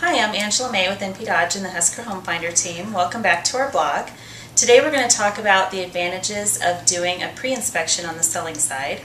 Hi, I'm Angela May with NP Dodge and the Husker Home Finder team. Welcome back to our blog. Today we're going to talk about the advantages of doing a pre-inspection on the selling side.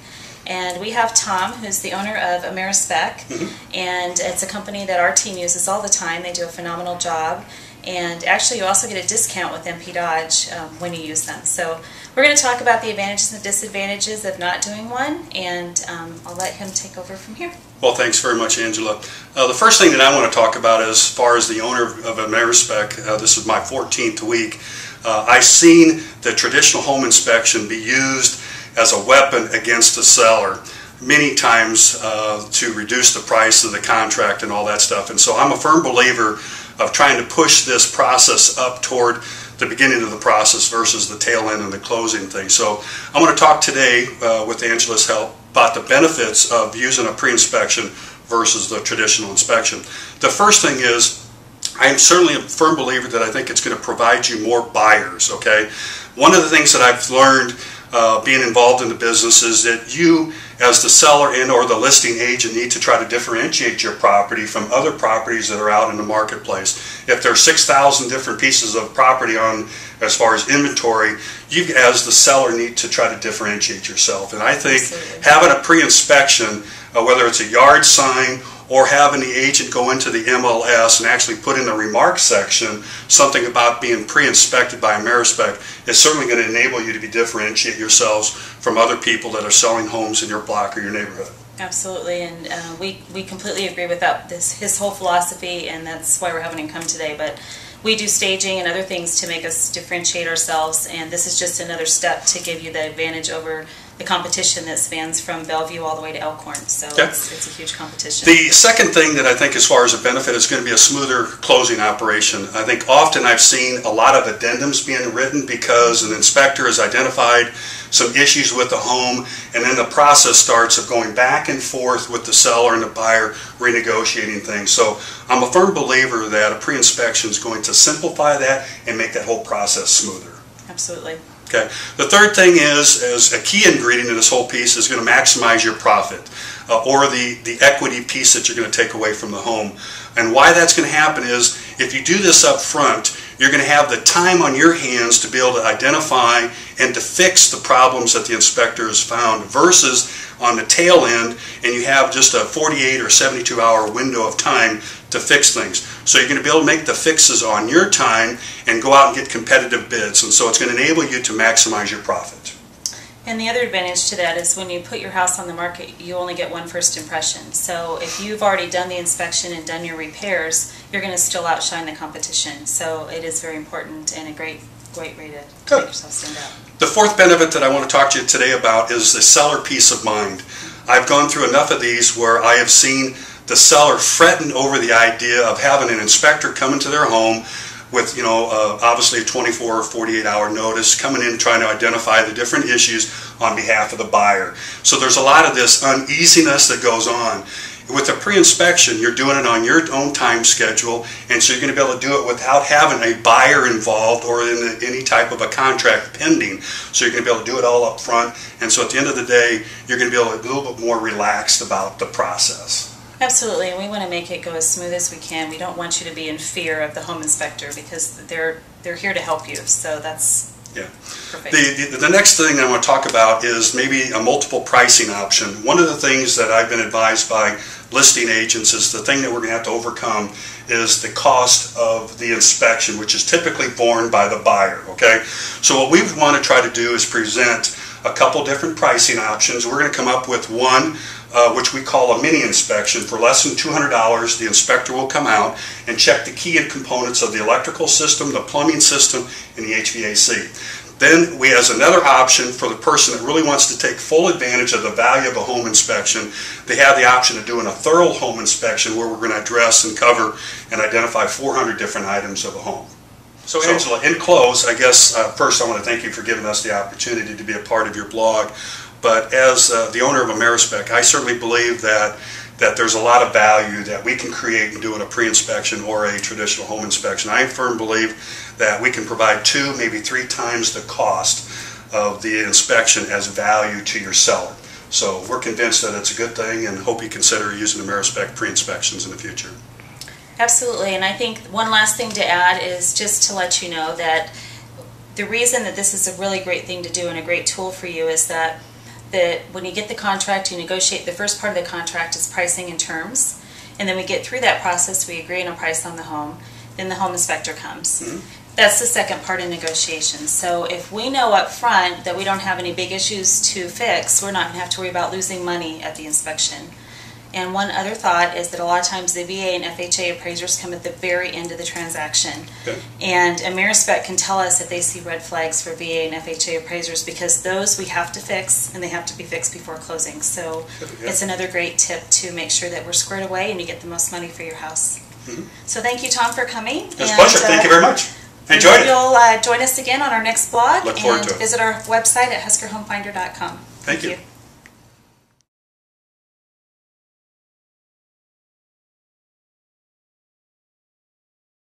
And we have Tom, who's the owner of AmeriSpec, and it's a company that our team uses all the time. They do a phenomenal job. And actually you also get a discount with NP Dodge when you use them. So we're going to talk about the advantages and disadvantages of not doing one, and I'll let him take over from here. Well, thanks very much, Angela. The first thing that I want to talk about as far as the owner of AmeriSpec, this is my 14th week, I've seen the traditional home inspection be used as a weapon against the seller many times to reduce the price of the contract and all that stuff. And so I'm a firm believer of trying to push this process up toward the beginning of the process versus the tail end and the closing thing. So I'm going to talk today with Angela's help about the benefits of using a pre-inspection versus the traditional inspection. The first thing is, I'm certainly a firm believer that I think it's going to provide you more buyers, okay? One of the things that I've learned being involved in the business is that you, as the seller and or the listing agent, need to try to differentiate your property from other properties that are out in the marketplace. If there are 6,000 different pieces of property on as far as inventory, you as the seller need to try to differentiate yourself. And I think having a pre-inspection, whether it's a yard sign or having the agent go into the MLS and actually put in the remarks section something about being pre-inspected by AmeriSpec, is certainly going to enable you to differentiate yourselves from other people that are selling homes in your block or your neighborhood. Absolutely, and we completely agree with that. His whole philosophy, and that's why we're having him come today. But we do staging and other things to make us differentiate ourselves, and this is just another step to give you the advantage over the competition that spans from Bellevue all the way to Elkhorn. So it's a huge competition. The second thing that I think as far as a benefit is going to be a smoother closing operation. I think often I've seen a lot of addendums being written because an inspector has identified some issues with the home, and then the process starts of going back and forth with the seller and the buyer renegotiating things. So I'm a firm believer that a pre-inspection is going to simplify that and make that whole process smoother. Absolutely. Okay. The third thing is, as a key ingredient in this whole piece, is going to maximize your profit or the equity piece that you're going to take away from the home. And why that's going to happen is, if you do this up front, you're going to have the time on your hands to be able to identify and to fix the problems that the inspector has found, versus on the tail end, and you have just a 48 or 72 hour window of time to fix things. So you're going to be able to make the fixes on your time and go out and get competitive bids, and so it's going to enable you to maximize your profit. And the other advantage to that is when you put your house on the market, you only get one first impression. So if you've already done the inspection and done your repairs, you're going to still outshine the competition. So it is very important and a great way to make yourself stand out. The fourth benefit that I want to talk to you today about is the seller peace of mind. I've gone through enough of these where I have seen the seller fretting over the idea of having an inspector come into their home with, obviously a 24 or 48 hour notice, coming in trying to identify the different issues on behalf of the buyer. So there's a lot of this uneasiness that goes on. With a pre-inspection, you're doing it on your own time schedule, and so you're going to be able to do it without having a buyer involved or in any type of a contract pending. So you're going to be able to do it all up front, and so at the end of the day, you're going to be able to be a little bit more relaxed about the process. Absolutely, and we want to make it go as smooth as we can. We don't want you to be in fear of the home inspector because they're here to help you. So that's perfect. The next thing I want to talk about is maybe a multiple pricing option. One of the things that I've been advised by listing agents is the thing that we're going to have to overcome is the cost of the inspection, which is typically borne by the buyer. Okay, so what we want to try to do is present a couple different pricing options. We're going to come up with one which we call a mini inspection. For less than $200, the inspector will come out and check the key components of the electrical system, the plumbing system, and the HVAC. Then we, as another option for the person that really wants to take full advantage of the value of a home inspection, they have the option of doing a thorough home inspection where we're going to address and cover and identify 400 different items of a home. So Angela, in close, I guess first I want to thank you for giving us the opportunity to be a part of your blog. But as the owner of AmeriSpec, I certainly believe that there's a lot of value that we can create in doing a pre-inspection or a traditional home inspection. I firmly believe that we can provide 2, maybe 3 times the cost of the inspection as value to your seller. So we're convinced that it's a good thing and hope you consider using AmeriSpec pre-inspections in the future. Absolutely, and I think one last thing to add is just to let you know that the reason that this is a really great thing to do and a great tool for you is that when you get the contract, you negotiate. The first part of the contract is pricing and terms, and then we get through that process, we agree on a price on the home, then the home inspector comes. That's the second part of negotiations. So if we know up front that we don't have any big issues to fix, we're not going to have to worry about losing money at the inspection. And one other thought is that a lot of times the VA and FHA appraisers come at the very end of the transaction. Okay. And AmeriSpec can tell us if they see red flags for VA and FHA appraisers, because those we have to fix, and they have to be fixed before closing. So it's another great tip to make sure that we're squared away and you get the most money for your house. So thank you, Tom, for coming. It's a pleasure. Thank you very much. Enjoyed it. You'll join us again on our next blog. Look forward and to it. Visit our website at huskerhomefinder.com. Thank you.